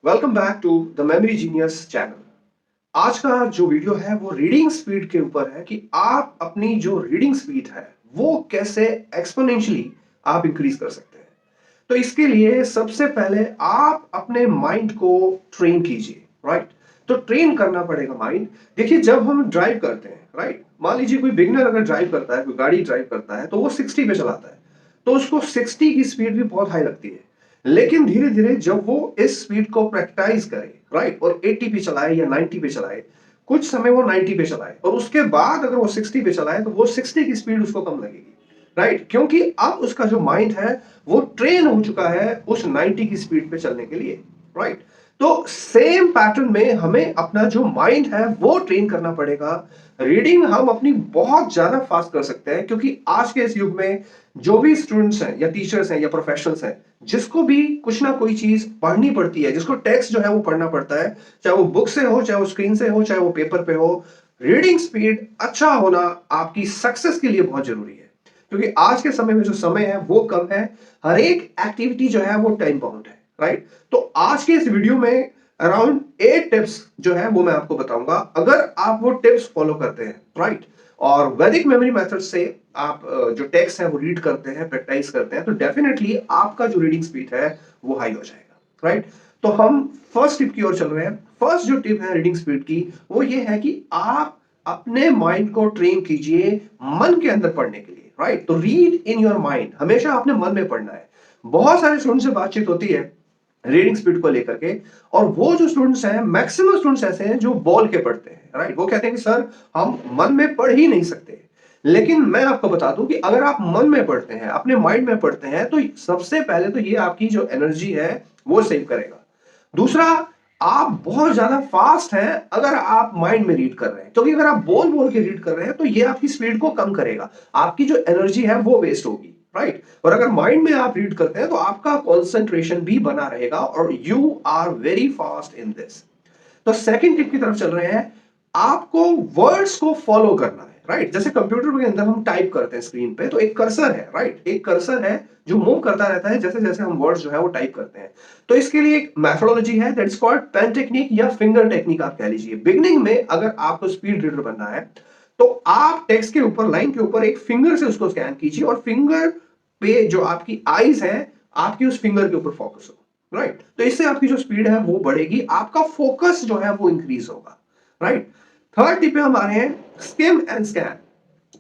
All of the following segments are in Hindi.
Welcome back to the memory genius channel. आज का जो वीडियो है वो रीडिंग स्पीड के ऊपर है कि आप अपनी जो रीडिंग स्पीड है वो कैसे एक्सपोनेंशियली आप इंक्रीज कर सकते हैं। तो इसके लिए सबसे पहले आप अपने माइंड को ट्रेन कीजिए, राइट। तो ट्रेन करना पड़ेगा माइंड। देखिए, जब हम ड्राइव करते हैं, राइट, मान लीजिए कोई बिगनर अगर ड्राइव करता है, कोई गाड़ी ड्राइव करता है तो वो 60 पे चलाता है, तो उसको 60 की स्पीड भी बहुत हाई लगती है। लेकिन धीरे धीरे जब वो इस स्पीड को प्रैक्टिस करे, राइट, और 80 पे चलाए या 90 पे चलाए, कुछ समय वो 90 पे चलाए और उसके बाद अगर वो 60 पे चलाए तो वो 60 की स्पीड उसको कम लगेगी, राइट, क्योंकि अब उसका जो माइंड है वो ट्रेन हो चुका है उस 90 की स्पीड पे चलने के लिए, राइट। तो सेम पैटर्न में हमें अपना जो माइंड है वो ट्रेन करना पड़ेगा। रीडिंग हम अपनी बहुत ज्यादा फास्ट कर सकते हैं, क्योंकि आज के इस युग में जो भी स्टूडेंट्स हैं या टीचर्स हैं या प्रोफेशनल्स हैं, जिसको भी कुछ ना कोई चीज पढ़नी पड़ती है, जिसको टेक्स्ट जो है वो पढ़ना पड़ता है, चाहे वो बुक से हो, चाहे वो स्क्रीन से हो, चाहे वो पेपर पे हो, रीडिंग स्पीड अच्छा होना आपकी सक्सेस के लिए बहुत जरूरी है। क्योंकि आज के समय में जो समय है वो कम है, हर एक एक्टिविटी जो है वो टाइम बाउंड है, राइट। तो आज के इस वीडियो में अराउंड 8 टिप्स जो है वो मैं आपको बताऊंगा। अगर आप वो टिप्स फॉलो करते हैं, राइट, और वैदिक मेमोरी मेथड से आप जो टेक्स्ट है वो रीड करते हैं, प्रैक्टिस करते हैं, तो डेफिनेटली आपका जो रीडिंग स्पीड है वो हाई हो जाएगा, राइट। तो हम फर्स्ट टिप की ओर चल रहे हैं। फर्स्ट जो टिप है रीडिंग स्पीड की वो ये है कि आप अपने माइंड को ट्रेन कीजिए मन के अंदर पढ़ने के लिए, राइट। तो रीड इन योर माइंड, हमेशा आपने मन में पढ़ना है। बहुत सारे स्टूडेंट से बातचीत होती है रीडिंग स्पीड को लेकर के, और वो जो स्टूडेंट्स हैं, मैक्सिमम स्टूडेंट्स ऐसे हैं जो बोल के पढ़ते हैं, राइट। वो कहते हैं कि सर हम मन में पढ़ ही नहीं सकते। लेकिन मैं आपको बता दूं कि अगर आप मन में पढ़ते हैं, अपने माइंड में पढ़ते हैं, तो सबसे पहले तो ये आपकी जो एनर्जी है वो सेव करेगा। दूसरा, आप बहुत ज्यादा फास्ट हैं अगर आप माइंड में रीड कर रहे हैं, क्योंकि अगर आप बोल बोल के रीड कर रहे हैं तो ये आपकी स्पीड को कम करेगा, आपकी जो एनर्जी है वो वेस्ट होगी, राइट। और अगर माइंड में आप रीड करते हैं तो आपका कंसंट्रेशन भी बना रहेगा और you are very fast in this. तो सेकंड टिप की तरफ चल रहे हैं। आपको वर्ड्स को फॉलो करना है, राइट। जैसे कंप्यूटर के अंदर हम टाइप करते हैं स्क्रीन पे, तो एक कर्सर है, राइट, एक कर्सर है जो मूव करता रहता है जैसे जैसे हम वर्ड्स जो है वो टाइप करते हैं। तो इसके लिए एक मेथोडोलॉजी है, दैट्स कॉल्ड पेन टेक्निक या फिंगर टेक्निक आप कह लीजिए। बिगनिंग में अगर आपको स्पीड रीडर बनना है तो आप टेक्स्ट के ऊपर, लाइन के ऊपर एक फिंगर से उसको स्कैन कीजिए और फिंगर पे जो आपकी आईज है आपकी उस फिंगर के ऊपर फोकस हो, राइट। तो इससे आपकी जो स्पीड है वो बढ़ेगी, आपका फोकस जो है वो इंक्रीज होगा, राइट। थर्ड टिप पे हम आ रहे हैं, स्किम एंड स्कैन।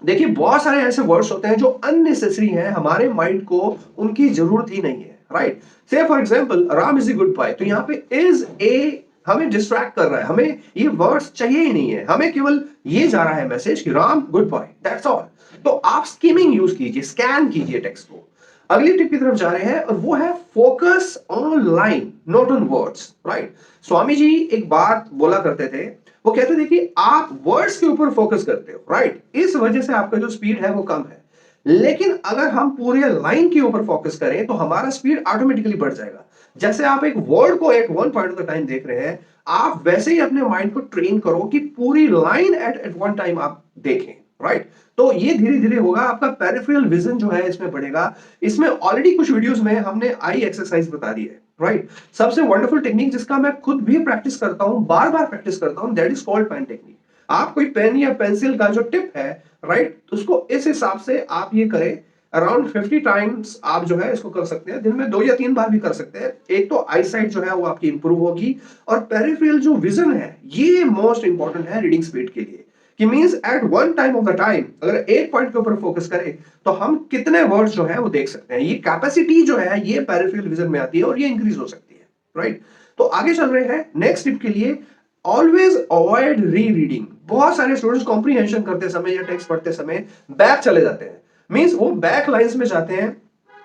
देखिए, बहुत सारे ऐसे वर्ड्स होते हैं जो अननेसेसरी हैं, हमारे माइंड को उनकी जरूरत ही नहीं है, राइट। से for example Ram is a good boy, तो यहाँ पे इज ए हमें डिस्ट्रैक्ट कर रहा है, हमें ये वर्ड्स चाहिए ही नहीं है, हमें केवल ये जा रहा है मैसेज कि Ram good boy, that's all. तो आप स्किमिंग यूज कीजिए, स्कैन कीजिए टेक्स्ट को। अगली टिप की तरफ जा रहे हैं और वो है focus on line not on words, right. Swami ji एक बात बोला करते थे, वो कहते थे कि आप वर्ड्स के ऊपर फोकस करते हो, राइट, इस वजह से आपका जो स्पीड है वो कम है। लेकिन अगर हम पूरे लाइन के ऊपर फोकस करें तो हमारा स्पीड ऑटोमेटिकली बढ़ जाएगा। जैसे आप एक वर्ड को at one point of the time देख रहे हैं, आप वैसे ही अपने माइंड को ट्रेन करो कि पूरी लाइन एट वन टाइम आप देखें, राइट। तो ये धीरे धीरे होगा, आपका पेरिफेरल विजन जो है इसमें बढ़ेगा। इसमें ऑलरेडी कुछ वीडियोस में हमने आई एक्सरसाइज बता दी है, राइट। सबसे वंडरफुल टेक्निक जिसका मैं खुद भी प्रैक्टिस करता हूं, बार बार प्रैक्टिस करता हूं, that is called pen technique. आप कोई पेन या पेंसिल का जो टिप है, राइट, उसको इस हिसाब से आप ये करें, अराउंड 50 टाइम्स आप जो है इसको कर सकते हैं, दिन में 2 या 3 बार भी कर सकते हैं। एक तो आई साइट जो है वो आपकी इंप्रूव होगी, और पेरिफेरल जो विजन है ये मोस्ट इंपॉर्टेंट है रीडिंग स्पीड के लिए। कि means at one time of the time अगर एक पॉइंट के ऊपर फोकस करें तो हम कितने वर्ड्स जो है वो देख सकते हैं। ये कैपेसिटी जो है ये पेरिफेरल विजन में आती है और ये इंक्रीज हो सकती है, राइट। तो आगे चल रहे हैं नेक्स्ट टिप के लिए। ऑलवेज अवॉइड री रीडिंग। बहुत सारे स्टूडेंट्स कॉम्प्रीहेंशन करते समय या टेक्स्ट पढ़ते समय बैक चले जाते हैं, मींस वो बैक लाइंस में जाते हैं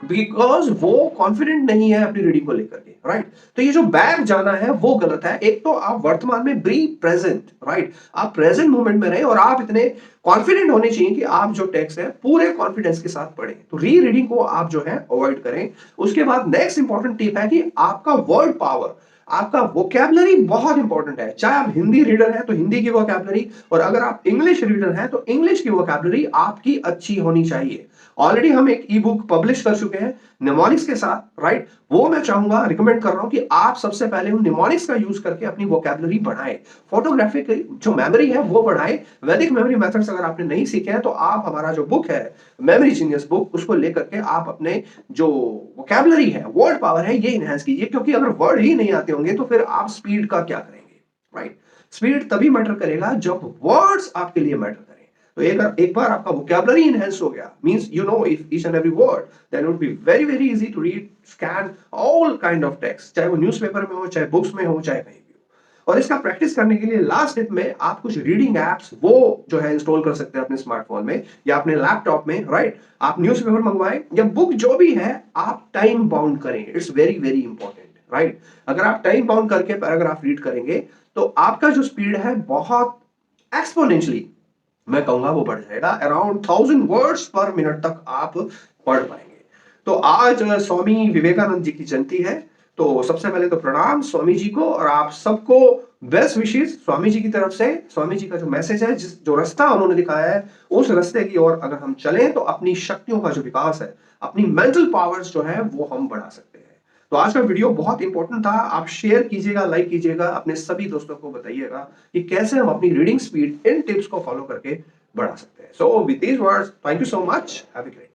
बिकॉज वो कॉन्फिडेंट नहीं है अपनी रीडिंग को लेकर के, राइट। तो ये जो बैक जाना है वो गलत है। एक तो आप वर्तमान में बी प्रेजेंट, राइट, आप प्रेजेंट मोमेंट में रहें और आप इतने कॉन्फिडेंट होने चाहिए कि आप जो टेक्स्ट है पूरे कॉन्फिडेंस के साथ पढ़ें। तो री रीडिंग को आप जो है अवॉइड करें। उसके बाद नेक्स्ट इंपॉर्टेंट टिप है कि आपका वर्ड पावर, आपका वोकैबुलरी बहुत इंपॉर्टेंट है। चाहे आप हिंदी रीडर हैं तो हिंदी की वोकैबुलरी, और अगर आप इंग्लिश रीडर हैं तो इंग्लिश की वोकैबुलरी आपकी अच्छी होनी चाहिए। ऑलरेडी हम एक ई बुक पब्लिश कर चुके हैं निमोनिक्स के साथ, राइट? वो मैं चाहूंगा, रिकमेंड कर रहा हूं कि आप सबसे पहले उन निमोनिक्स का यूज करके अपनी वोकैबुलरी बढ़ाएं, फोटोग्राफी की जो मेमोरी है वो बढ़ाएं। वैदिक मेमोरी मेथड्स अगर आपने नहीं सीखे हैं तो आप हमारा जो बुक है मेमोरी जीनियस बुक, उसको लेकर के आप अपने जो वोकैबुलरी है, वर्ड पावर है, ये इनहेंस कीजिए। क्योंकि अगर वर्ड ही नहीं आते होंगे तो फिर आप स्पीड का क्या करेंगे, राइट? स्पीड तभी मैटर करेगा जब वर्ड्स आपके लिए मैटर करें। तो एक बार आपका वोकैबुलरी इनहेंस हो गया, means you know if each and every word, then it would be very very easy to read, scan all kind of text, चाहे वो न्यूज़पेपर में हो, चाहे बुक्स में हो, चाहे कहीं भी हो। और इसका प्रैक्टिस करने के लिए लास्ट स्टेप में आप कुछ रीडिंग एप्स वो जो है इंस्टॉल कर सकते हैं अपने स्मार्टफोन में या अपने लैपटॉप में, राइट? आप न्यूज़पेपर मंगवाएं या बुक जो भी है, आप टाइम बाउंड करें। It's very very important, right? अगर आप टाइम बाउंड करके पैराग्राफ रीड करेंगे तो आपका जो स्पीड है बहुत एक्सपोनेंशियली, मैं कहूंगा वो बढ़ जाएगा। अराउंड 1000 वर्ड्स पर मिनट तक आप पढ़ पाएंगे। तो आज स्वामी विवेकानंद जी की जयंती है, तो सबसे पहले तो प्रणाम स्वामी जी को, और आप सबको बेस्ट विशेष स्वामी जी की तरफ से। स्वामी जी का जो मैसेज है, जिस जो रास्ता उन्होंने दिखाया है, उस रास्ते की ओर अगर हम चलें तो अपनी शक्तियों का जो विकास है, अपनी मेंटल पावर्स जो है वो हम बढ़ा सकते हैं। तो आज का वीडियो बहुत इंपॉर्टेंट था। आप शेयर कीजिएगा, लाइक कीजिएगा, अपने सभी दोस्तों को बताइएगा कि कैसे हम अपनी रीडिंग स्पीड इन टिप्स को फॉलो करके बढ़ा सकते हैं। So with these words, thank you so much, have a great